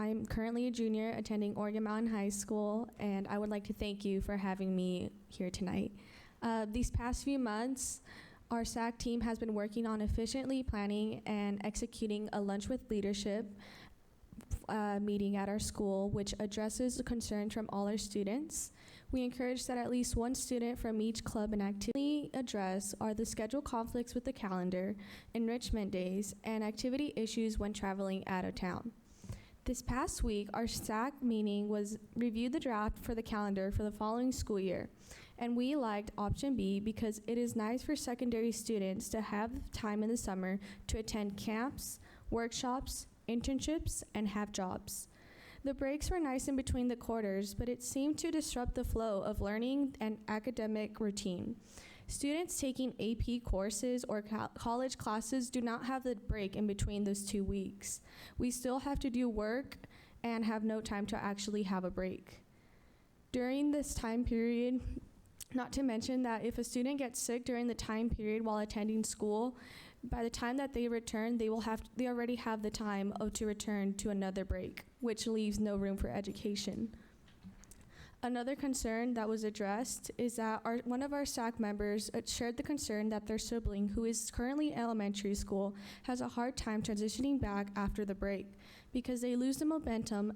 I'm currently a junior attending Oregon Mountain High School, and I would like to thank you for having me here tonight. These past few months, our SAC team has been working on efficiently planning and executing a lunch with leadership meeting at our school, which addresses the concerns from all our students. We encourage that at least one student from each club and activity address are the schedule conflicts with the calendar, enrichment days, and activity issues when traveling out of town. This past week, our SAC meeting reviewed the draft for the calendar for the following school year, and we liked option B because it is nice for secondary students to have time in the summer to attend camps, workshops, internships, and have jobs. The breaks were nice in between the quarters, but it seemed to disrupt the flow of learning and academic routine. Students taking AP courses or college classes do not have the break in between those 2 weeks. We still have to do work and have no time to actually have a break. During this time period, not to mention that if a student gets sick during the time period while attending school, by the time that they return, they already have the time to return to another break, which leaves no room for education. Another concern that was addressed is that one of our SAC members shared the concern that their sibling, who is currently in elementary school, has a hard time transitioning back after the break because they lose the momentum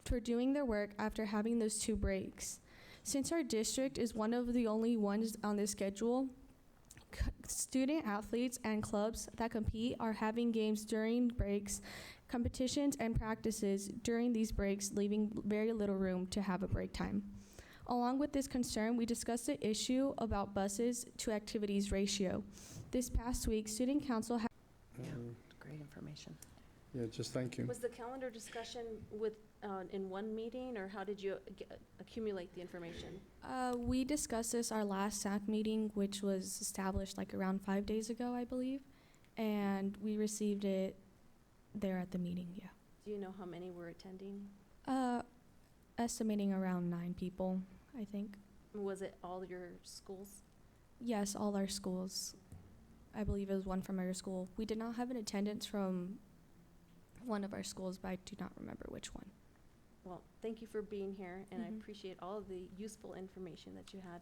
for doing their work after having those 2 breaks. Since our district is one of the only ones on this schedule, student athletes and clubs that compete are having games during breaks, competitions, and practices during these breaks, leaving very little room to have a break time. Along with this concern, we discussed the issue about buses to activities ratio. This past week, Student Council had Great information. Yeah, just thank you. Was the calendar discussion in one meeting, or how did you accumulate the information? We discussed this our last SAC meeting, which was established like around 5 days ago, I believe, and we received it there at the meeting, yeah. Do you know how many were attending? Estimating around 9 people, I think. Was it all your schools? Yes, all our schools. I believe it was one from our school. We did not have an attendance from one of our schools, but I do not remember which one. Well, thank you for being here, and I appreciate all of the useful information that you had.